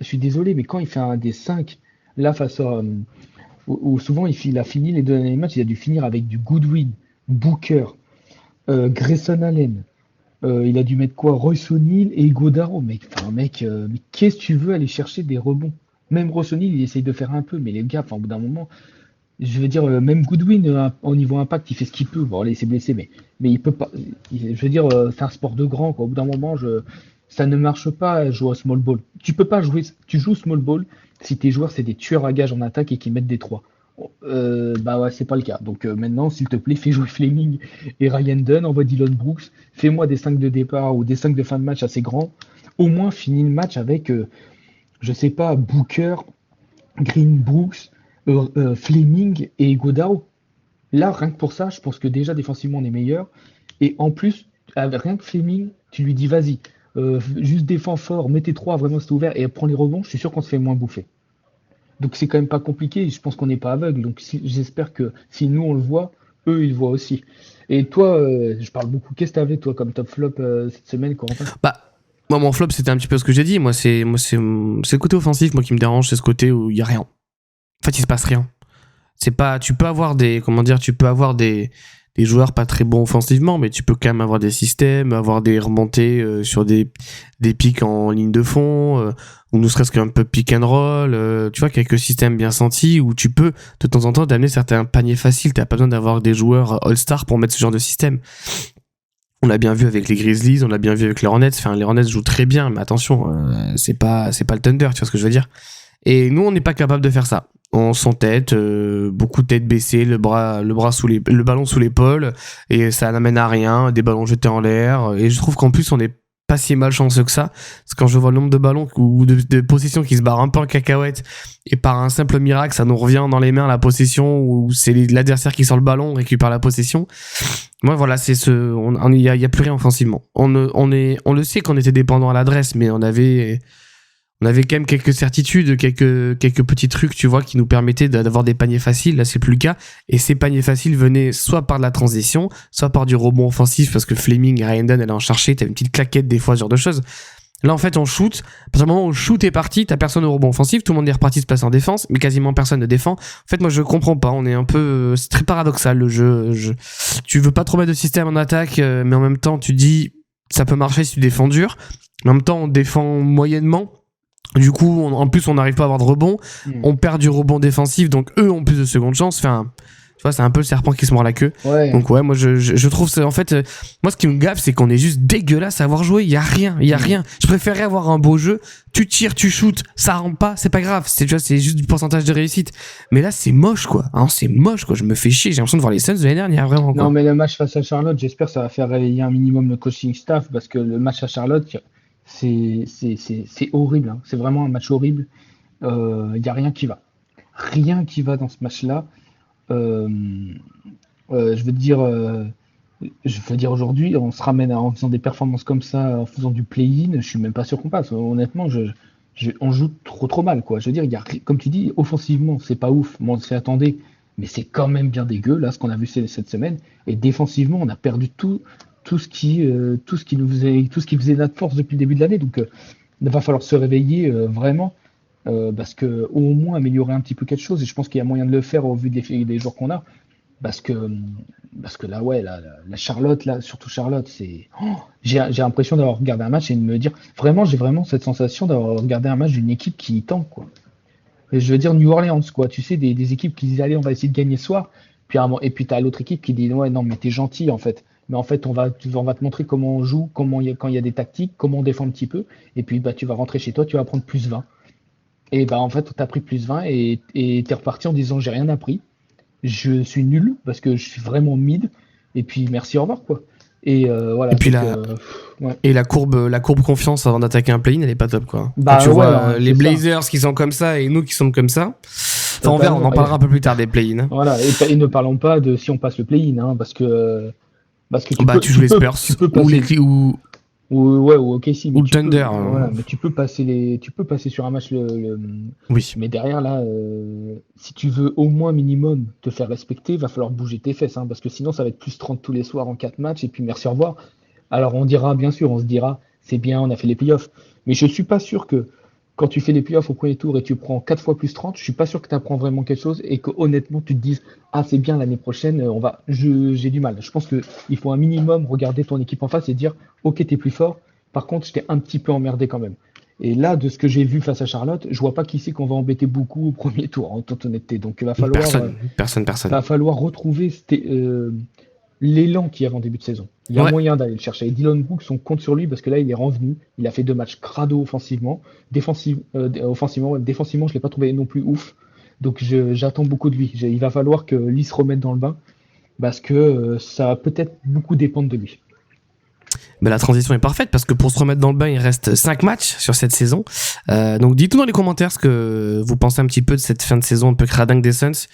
Je suis désolé, mais quand il fait des 5, là, face à. Où souvent il a fini les deux derniers matchs, il a dû finir avec du Goodwin, Booker, Grayson Allen. Il a dû mettre quoi? Royce O'Neal et Godaro. Mec, mais qu'est-ce que tu veux aller chercher des rebonds? Même Royce O'Neal, il essaye de faire un peu, mais les gars, au bout d'un moment, je veux dire, même Goodwin, au niveau impact, il fait ce qu'il peut. Bon, là, il s'est blessé, mais il peut pas. Je veux dire, c'est un sport de grand, quoi. Au bout d'un moment, ça ne marche pas à jouer au small ball. Tu peux pas jouer. Tu joues small ball si tes joueurs, c'est des tueurs à gages en attaque et qui mettent des 3. Bah ouais, c'est pas le cas. Donc maintenant, s'il te plaît, fais jouer Fleming et Ryan Dunn, envoie Dylan Brooks, fais-moi des 5 de départ ou des 5 de fin de match assez grands. Au moins, finis le match avec, je sais pas, Booker, Green Brooks, Fleming et Godao. Là, rien que pour ça, je pense que déjà défensivement on est meilleur. Et en plus, avec rien que Fleming, tu lui dis vas-y, juste défends fort, mets tes 3 vraiment c'est ouvert et prends les rebonds, je suis sûr qu'on se fait moins bouffer. Donc c'est quand même pas compliqué, je pense qu'on n'est pas aveugle. Donc j'espère que si nous on le voit, eux ils le voient aussi. Et toi, je parle beaucoup, qu'est-ce que t'avais toi comme top flop cette semaine, Corentin? Bah, moi, mon flop, c'était un petit peu ce que j'ai dit. C'est le côté offensif, moi, qui me dérange. C'est ce côté où il y a rien. En fait, il se passe rien. C'est pas, tu peux avoir des joueurs pas très bons offensivement, mais tu peux quand même avoir des systèmes, avoir des remontées sur des pics en ligne de fond, ou ne serait-ce qu'un peu pick and roll, tu vois, quelques systèmes bien sentis où tu peux, de temps en temps, d'amener certains paniers faciles. T'as pas besoin d'avoir des joueurs all-star pour mettre ce genre de système. On l'a bien vu avec les Grizzlies, on l'a bien vu avec les Hornets. Enfin, les Hornets jouent très bien, mais attention, c'est pas le Thunder, tu vois ce que je veux dire. Et nous, on n'est pas capable de faire ça. On s'entête, beaucoup de tête baissée, le ballon sous l'épaule, et ça n'amène à rien, des ballons jetés en l'air. Et je trouve qu'en plus, on n'est pas si malchanceux que ça. Parce que quand je vois le nombre de ballons ou de possessions qui se barrent un peu en cacahuète, et par un simple miracle, ça nous revient dans les mains la possession, ou c'est l'adversaire qui sort le ballon, récupère la possession. Moi, voilà, il y a plus rien offensivement. On le sait qu'on était dépendant à l'adresse, mais on avait quand même quelques certitudes, quelques petits trucs, tu vois, qui nous permettaient d'avoir des paniers faciles. Là, c'est plus le cas. Et ces paniers faciles venaient soit par de la transition, soit par du rebond offensif, parce que Fleming et Ryan Dunn allaient en chercher. T'avais une petite claquette des fois, ce genre de choses. Là, en fait, on shoot. À partir du moment où le shoot est parti, t'as personne au rebond offensif. Tout le monde est reparti se placer en défense, mais quasiment personne ne défend. En fait, moi, je comprends pas. On est un peu, c'est très paradoxal, le jeu. Tu veux pas trop mettre de système en attaque, mais en même temps, tu dis, ça peut marcher si tu défends dur. En même temps, on défend moyennement. Du coup, en plus, on n'arrive pas à avoir de rebond. On perd du rebond défensif, donc eux ont plus de seconde chance. Enfin, tu vois, c'est un peu le serpent qui se mord la queue. Ouais. Donc ouais, moi je trouve ça, en fait, moi ce qui me gaffe, c'est qu'on est juste dégueulasse à avoir joué. Il y a rien. Je préférerais avoir un beau jeu. Tu tires, tu shootes, ça rentre pas, c'est pas grave. Tu vois, c'est juste du pourcentage de réussite. Mais là, c'est moche quoi. Hein, c'est moche quoi. Je me fais chier. J'ai l'impression de voir les Suns de l'année dernière vraiment. Quoi. Non, mais le match face à Charlotte, j'espère que ça va faire réveiller un minimum le coaching staff parce que le match à Charlotte, c'est horrible. Hein. C'est vraiment un match horrible. Il n'y a rien qui va. Rien qui va dans ce match-là. Euh, je veux dire, aujourd'hui, on se ramène en faisant des performances comme ça, en faisant du play-in. Je suis même pas sûr qu'on passe. Honnêtement, on joue trop mal, quoi. Je veux dire, comme tu dis, offensivement, c'est pas ouf. Bon, on s'y attendait, mais c'est quand même bien dégueu là ce qu'on a vu cette semaine. Et défensivement, on a perdu tout ce qui faisait notre force depuis le début de l'année. Donc, il va falloir se réveiller vraiment. Parce que au moins améliorer un petit peu quelque chose et je pense qu'il y a moyen de le faire au vu des joueurs qu'on a parce que là ouais la Charlotte là surtout Charlotte c'est j'ai l'impression d'avoir regardé un match et de me dire vraiment j'ai vraiment cette sensation d'avoir regardé un match d'une équipe qui tente quoi Et je veux dire New Orleans, quoi. Tu sais, des équipes qui disent, allez, on va essayer de gagner ce soir. Et puis t'as l'autre équipe qui dit, ouais, non, mais t'es gentil, en fait. Mais en fait, on va te montrer comment on joue, quand il y a des tactiques, comment on défend un petit peu. Et puis, bah, tu vas rentrer chez toi, tu vas prendre plus 20. Et bah, en fait, t'as pris plus 20 et t'es reparti en disant, j'ai rien appris. Je suis nul parce que je suis vraiment mid. Et puis, merci, au revoir, quoi. Et Et voilà, puis donc, la, ouais. et la courbe confiance avant d'attaquer un play-in, elle est pas top, quoi. Quand Bah tu ouais, vois hein, les c'est ça. Blazers qui sont comme ça et nous qui sommes comme ça, enfin, on verra, on Totalement. en parlera un peu plus tard des play-in, hein. Voilà. Et ne parlons pas de si on passe le play-in, hein, parce que Bah, tu joues les Spurs tu peux ou les passer. Ouais, ou OKC, ou mais le Thunder. voilà, mais tu peux passer sur un match Oui, mais derrière là, si tu veux au moins minimum te faire respecter, il va falloir bouger tes fesses, hein, parce que sinon ça va être plus 30 tous les soirs en 4 matchs et puis merci au revoir. Alors on dira bien sûr, on se dira c'est bien, on a fait les playoffs, mais je suis pas sûr que quand tu fais les playoffs au premier tour et tu prends 4 fois plus 30, je suis pas sûr que tu apprends vraiment quelque chose et que honnêtement tu te dises ah c'est bien l'année prochaine, j'ai du mal. Je pense que il faut un minimum regarder ton équipe en face et dire ok t'es plus fort, par contre je t'ai un petit peu emmerdé quand même. Et là, de ce que j'ai vu face à Charlotte, je vois pas qui c'est qu'on va embêter beaucoup au premier tour, en toute honnêteté. Donc, personne. va falloir retrouver l'élan qu'il y avait en début de saison. Il y a Ouais, moyen d'aller le chercher. Et Dylan Brooks, on compte sur lui parce que là, il est revenu. Il a fait 2 matchs crado offensivement. Offensivement, ouais, défensivement, je l'ai pas trouvé non plus ouf. Donc, j'attends beaucoup de lui. Il va falloir que lui se remette dans le bain parce que ça va peut-être beaucoup dépendre de lui. bah, la transition est parfaite parce que pour se remettre dans le bain, il reste 5 matchs sur cette saison. Donc dites-nous dans les commentaires ce que vous pensez un petit peu de cette fin de saison un peu cradingue des Suns.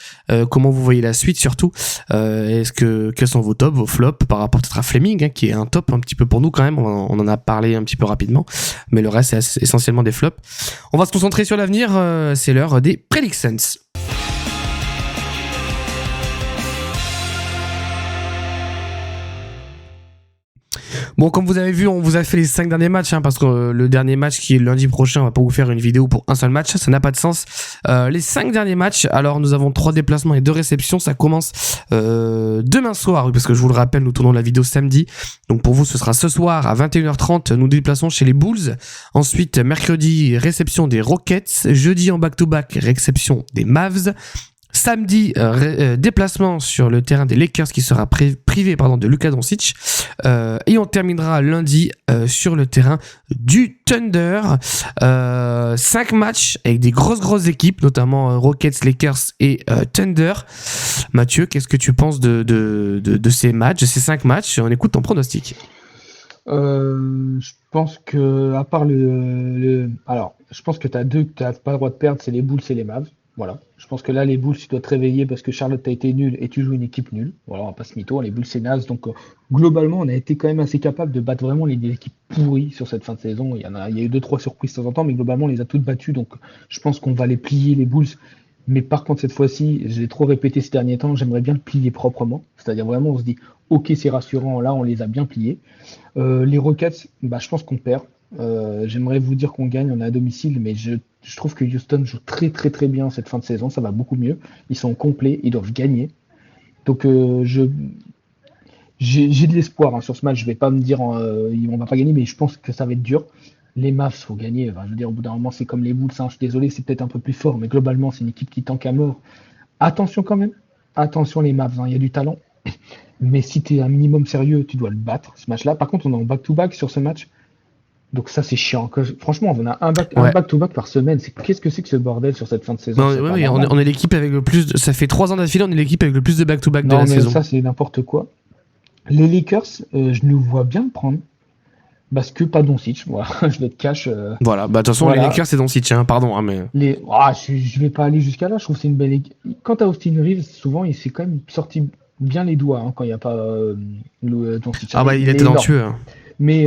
Comment vous voyez la suite surtout. Quels sont vos tops, vos flops par rapport peut-être à Fleming, hein, qui est un top un petit peu pour nous quand même. On en a parlé un petit peu rapidement, mais le reste c'est essentiellement des flops. On va se concentrer sur l'avenir. C'est l'heure des predictions. Bon, comme vous avez vu, on vous a fait les 5 derniers matchs, hein, parce que le dernier match qui est lundi prochain, on va pas vous faire une vidéo pour un seul match, ça n'a pas de sens. Les 5 derniers matchs, alors nous avons 3 déplacements et 2 réceptions, ça commence demain soir, oui, parce que je vous le rappelle, nous tournons la vidéo samedi, donc pour vous ce sera ce soir à 21h30, nous déplaçons chez les Bulls. Ensuite, mercredi, réception des Rockets, jeudi en back-to-back, réception des Mavs. Samedi, déplacement sur le terrain des Lakers qui sera privé de Luka Doncic. Et on terminera lundi sur le terrain du Thunder. 5 matchs avec des grosses équipes, notamment Rockets, Lakers et Thunder. Mathieu, qu'est-ce que tu penses de ces matchs, de ces 5 matchs? On écoute ton pronostic. Je pense que, à part alors, je pense que t'as pas le droit de perdre, c'est les Bulls et les Mavs. Voilà. Je pense que là, les Bulls, tu dois te réveiller parce que Charlotte a été nul et tu joues une équipe nulle. Voilà, on va pas se mytho, les Bulls, c'est naze. Donc, globalement, on a été quand même assez capable de battre vraiment les équipes pourries sur cette fin de saison. Il y a eu 2-3 surprises de temps en temps, mais globalement, on les a toutes battues. Donc, je pense qu'on va les plier, les Bulls. Mais par contre, cette fois-ci, je l'ai trop répété ces derniers temps, j'aimerais bien le plier proprement. C'est-à-dire vraiment, on se dit, ok, c'est rassurant, là, on les a bien pliés. Les Rockets, bah, je pense qu'on perd. J'aimerais vous dire qu'on gagne, on est à domicile, mais je trouve que Houston joue très bien cette fin de saison, ça va beaucoup mieux. Ils sont complets, ils doivent gagner. Donc j'ai de l'espoir, hein, sur ce match. Je vais pas me dire on va pas gagner, mais je pense que ça va être dur. Les Mavs, faut gagner. Enfin, je veux dire, au bout d'un moment, c'est comme les Bulls, hein. Je suis désolé, c'est peut-être un peu plus fort, mais globalement, c'est une équipe qui tank à mort. Attention quand même. Attention les Mavs, hein, il y a du talent. Mais si tu es un minimum sérieux, tu dois le battre, ce match-là. Par contre, on est en back-to-back sur ce match. Donc ça, c'est chiant. Franchement, on a un Ouais. back-to-back par semaine. Qu'est-ce que c'est que ce bordel sur cette fin de saison? Non, C'est pas ouais, normal. on est l'équipe avec le plus. Ça fait 3 ans d'affilée, on est l'équipe avec le plus de back-to-back de Non, la mais saison. ça, c'est n'importe quoi. Les Lakers, je nous vois bien le prendre. Parce que pas Doncic, voilà, je vais te cash. Voilà, bah de toute façon, les Voilà. Lakers, c'est Doncic, hein, pardon, hein, mais. Je vais pas aller jusqu'à là, je trouve que c'est une belle équipe. Quant à Austin Reeves, souvent, il s'est quand même sorti bien les doigts, hein, quand il n'y a pas Doncic. Ah bah, il est énorme. talentueux, hein. Mais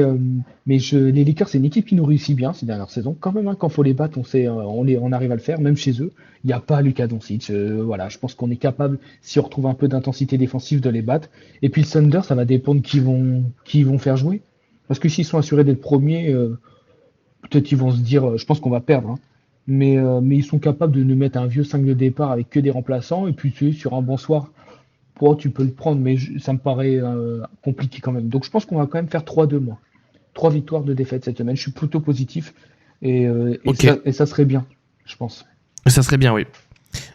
les Lakers, c'est une équipe qui nous réussit bien ces dernières saisons. Quand même, hein, quand faut les battre, on arrive à le faire, même chez eux. Il n'y a pas Luka Doncic. Voilà, je pense qu'on est capable, si on retrouve un peu d'intensité défensive, de les battre. Et puis le Thunder, ça va dépendre qui vont faire jouer. Parce que s'ils sont assurés d'être premiers, peut-être ils vont se dire, je pense qu'on va perdre, hein. Mais ils sont capables de nous mettre un vieux 5 de départ avec que des remplaçants. Et puis tu sais, sur un bon soir, tu peux le prendre, mais ça me paraît compliqué quand même. Donc je pense qu'on va quand même faire 3-2, moi. 3 victoires, 2 défaites cette semaine. Je suis plutôt positif et Ok. ça serait bien, je pense. Ça serait bien, oui.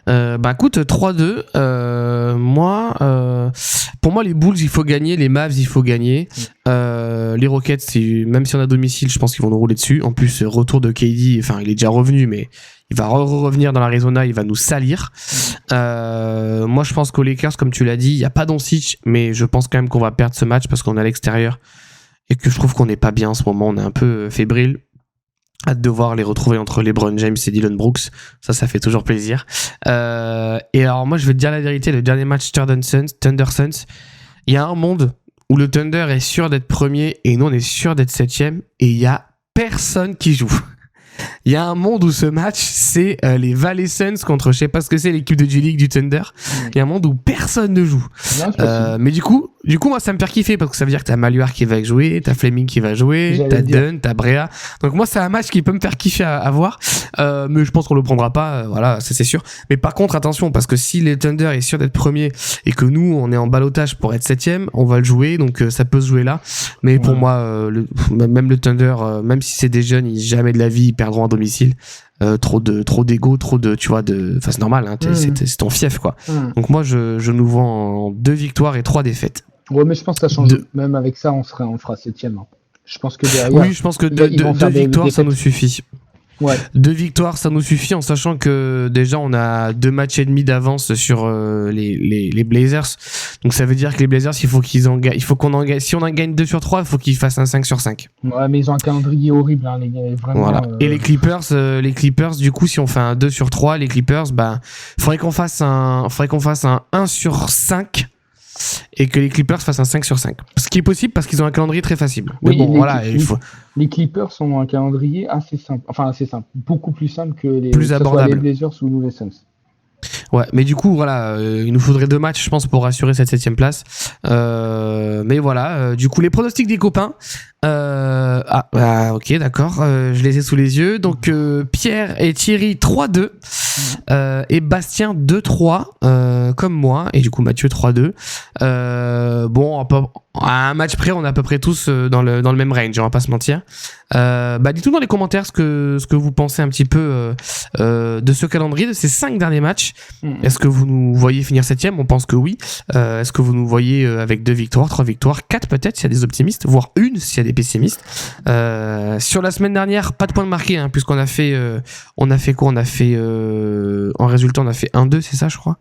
Bah écoute, 3-2. Pour moi, les Bulls, il faut gagner. Les Mavs, il faut gagner. Les Rockets, même si on a domicile, je pense qu'ils vont nous rouler dessus. En plus, retour de KD, enfin, il est déjà revenu, mais il va revenir dans l'Arizona, il va nous salir. Moi, je pense qu'aux Lakers, comme tu l'as dit, il n'y a pas Doncic, mais je pense quand même qu'on va perdre ce match parce qu'on est à l'extérieur et que je trouve qu'on n'est pas bien en ce moment. On est un peu fébrile. Hâte de voir les retrouver entre LeBron James et Dylan Brooks. Ça fait toujours plaisir. Et alors, moi, je vais te dire la vérité. Le dernier match Thunder Suns, il y a un monde où le Thunder est sûr d'être premier et nous, on est sûr d'être septième. Et il y a personne qui joue. Il y a un monde où ce match, c'est les Valley Suns contre, je sais pas ce que c'est, l'équipe de G-League du Thunder. Il y a un monde où personne ne joue. Mais du coup, moi, ça me fait kiffer parce que ça veut dire que t'as Maluar qui va jouer, t'as Fleming qui va jouer, t'as Dunn, t'as Brea. Donc moi, c'est un match qui peut me faire kiffer à voir. Mais je pense qu'on le prendra pas, voilà, ça c'est sûr. Mais par contre, attention, parce que si les Thunder est sûr d'être premier et que nous, on est en ballottage pour être septième, on va le jouer, donc ça peut se jouer là. Mais pour moi, même le Thunder, même si c'est des jeunes, jamais de la vie ils perdront à domicile. Trop d'ego, tu vois, enfin c'est normal, hein, c'est ton fief quoi. Donc moi je nous vends en 2 victoires et 3 défaites. Ouais, mais je pense que ça change. Même avec ça, on fera septième. Hein. Je pense que derrière. Oui, je pense que 2 victoires ça nous suffit. Ouais. 2 victoires, ça nous suffit en sachant que déjà on a 2 matchs et demi d'avance sur les Blazers. Donc ça veut dire que les Blazers, il faut qu'on en gagne. Si on en gagne 2 sur 3, il faut qu'ils fassent un 5 sur 5. Ouais, mais ils ont un calendrier horrible, hein, les gars. Vraiment, voilà. Et les Clippers, du coup, si on fait un 2 sur 3, les Clippers, bah, faudrait qu'on fasse un 1 sur 5. Et que les Clippers fassent un 5 sur 5. Ce qui est possible parce qu'ils ont un calendrier très facile. Mais oui, bon, voilà. Les Clippers ont un calendrier assez simple. Enfin, assez simple. Beaucoup plus simple que les Blazers ou nous les Suns. Ouais, mais du coup, voilà, il nous faudrait 2 matchs, je pense, pour assurer cette 7ème place. Mais voilà, du coup, les pronostics des copains. Ok, d'accord, je les ai sous les yeux. Donc, Pierre et Thierry 3-2 et Bastien 2-3 comme moi, et du coup Mathieu 3-2. Bon, à un match près, on est à peu près tous dans le même range, on va pas se mentir. Dites-nous dans les commentaires ce que vous pensez un petit peu de ce calendrier, de ces 5 derniers matchs. Est-ce que vous nous voyez finir 7ème? On pense que oui. Est-ce que vous nous voyez avec 2 victoires, 3 victoires, 4 peut-être s'il y a des optimistes, voire 1 s'il y a des pessimistes. Sur la semaine dernière, pas de points de marqué, hein, puisqu'on a fait quoi? En résultat, on a fait 1-2, c'est ça, je crois.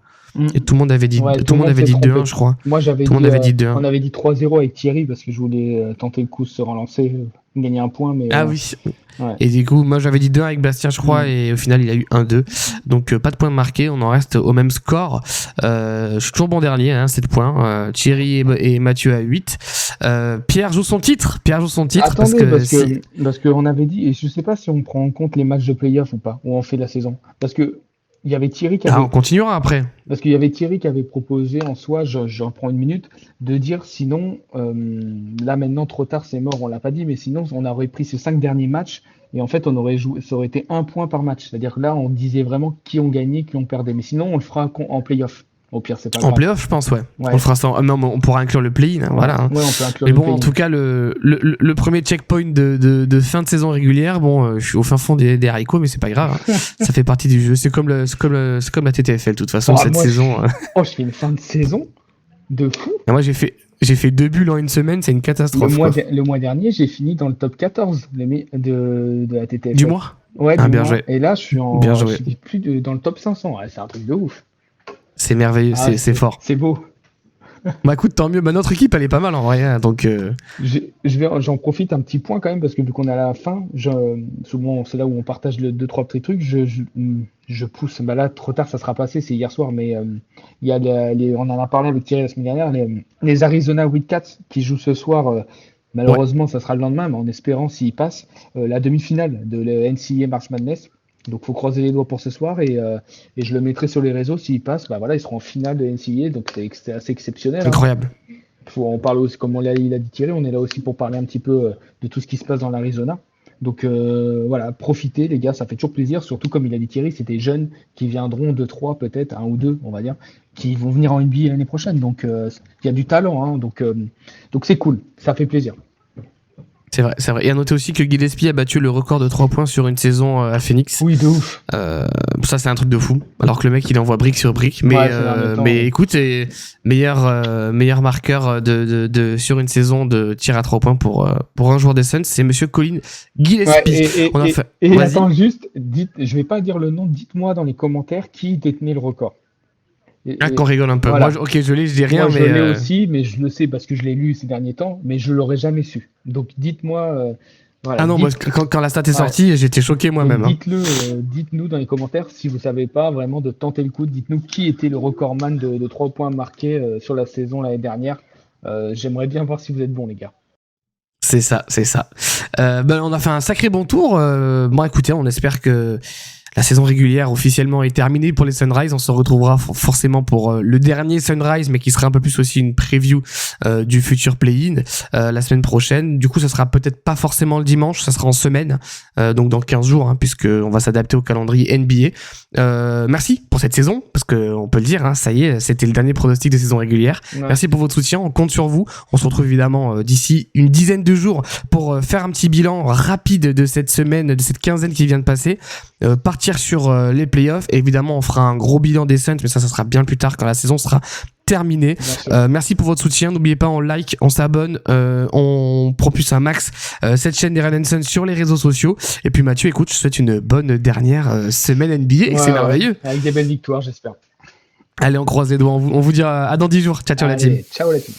Et tout le monde avait dit 2-1, je crois. Moi, j'avais dit 2-1. On avait dit 3-0 avec Thierry parce que je voulais tenter le coup de se relancer, gagner un point. Mais, oui. Ouais. Et du coup, moi j'avais dit 2-1 avec Bastien, je crois, et au final il a eu 1-2. Donc pas de points marqués, on en reste au même score. Je suis toujours bon dernier, 7 points. Thierry et Mathieu à 8. Pierre joue son titre. Attendez, parce qu'on avait dit, et je sais pas si on prend en compte les matchs de play-off ou pas, où on fait la saison. Parce que il y avait Thierry qui avait... on continuera après. Parce qu'il y avait Thierry qui avait proposé en soi, j'en prends une minute, de dire sinon, là maintenant trop tard c'est mort, on l'a pas dit, mais sinon on aurait pris ces 5 derniers matchs et en fait on aurait joué, ça aurait été 1 point par match. C'est-à-dire que là on disait vraiment qui ont gagné, qui ont perdu. Mais sinon on le fera en play-off. Au pire, c'est pas grave. En play-off, je pense, ouais. On fera ça. Non, on pourra inclure le play-in, voilà. Ouais, on peut inclure mais bon, en tout cas, le premier checkpoint de fin de saison régulière, bon, je suis au fin fond des haricots, mais c'est pas grave. Hein. Ça fait partie du jeu. C'est comme la TTFL, de toute façon, cette saison. Je fais une fin de saison de fou. Et moi, j'ai fait 2 bulles en une semaine, c'est une catastrophe. Le mois dernier, j'ai fini dans le top 14 de la TTFL. Du mois? Ouais, bien joué. Et là, je suis dans le top 500. Ouais, c'est un truc de ouf. C'est merveilleux, c'est fort. C'est beau. Bah écoute, tant mieux. Notre équipe, elle est pas mal en vrai. Donc, j'en profite un petit point quand même parce que vu qu'on est à la fin, souvent c'est là où on partage 2-3 petits trucs. Je pousse. Bah là, trop tard, ça sera passé. C'est hier soir, mais il y a on en a parlé avec Thierry la semaine dernière. Les Arizona Wildcats qui jouent ce soir. Malheureusement, ça sera le lendemain, mais en espérant s'ils passent la demi-finale de la NCAA March Madness. Donc, faut croiser les doigts pour ce soir et je le mettrai sur les réseaux s'ils passent. Bah voilà, ils seront en finale de NCAA, donc c'est assez exceptionnel. Incroyable. Hein. On parle aussi, comme il a dit Thierry, on est là aussi pour parler un petit peu de tout ce qui se passe dans l'Arizona. Donc voilà, profitez les gars, ça fait toujours plaisir. Surtout comme il a dit Thierry, c'est des jeunes qui viendront 2-3 peut-être, 1 ou 2 on va dire, qui vont venir en NBA l'année prochaine. Donc il y a du talent, hein, donc c'est cool, ça fait plaisir. C'est vrai, c'est vrai. Et à noter aussi que Gillespie a battu le record de 3 points sur une saison à Phoenix. Oui, de ouf. Ça, c'est un truc de fou. Alors que le mec, il envoie brique sur brique. Mais, écoute, meilleur marqueur sur une saison de tir à 3 points pour un joueur des Suns, c'est monsieur Colin Gillespie. Attends, juste, je vais pas dire le nom, dites-moi dans les commentaires qui détenait le record. Qu'on rigole un peu. Voilà. Moi, je l'ai, je dis rien. Moi, je l'ai aussi, mais je le sais parce que je l'ai lu ces derniers temps, mais je l'aurais jamais su. Donc, dites-moi. Voilà, moi, quand la stat est sortie, j'étais choqué moi-même. Dites-nous dans les commentaires si vous savez pas vraiment de tenter le coup. Dites-nous qui était le recordman de 3 points marqués sur la saison l'année dernière. J'aimerais bien voir si vous êtes bons, les gars. C'est ça. On a fait un sacré bon tour. Bon, écoutez, on espère que la saison régulière officiellement est terminée pour les Sunrise. On se retrouvera forcément pour le dernier Sunrise, mais qui sera un peu plus aussi une preview du futur play-in la semaine prochaine. Du coup, ça sera peut-être pas forcément le dimanche, ça sera en semaine, donc dans 15 jours, puisqu'on va s'adapter au calendrier NBA. Merci pour cette saison, parce qu'on peut le dire, ça y est, c'était le dernier pronostic de saison régulière. Ouais. Merci pour votre soutien, on compte sur vous. On se retrouve évidemment d'ici une dizaine de jours pour faire un petit bilan rapide de cette semaine, de cette quinzaine qui vient de passer. Partir sur les playoffs. Et évidemment, on fera un gros bilan des Suns, mais ça sera bien plus tard quand la saison sera terminée. Merci pour votre soutien. N'oubliez pas, on like, on s'abonne, on propulse un max cette chaîne des Red & Sun sur les réseaux sociaux. Et puis Mathieu, écoute, je te souhaite une bonne dernière semaine NBA. C'est merveilleux. Avec des belles victoires, j'espère. Allez, on croise les doigts. On vous dit à dans 10 jours. Ciao la team. Ciao la team.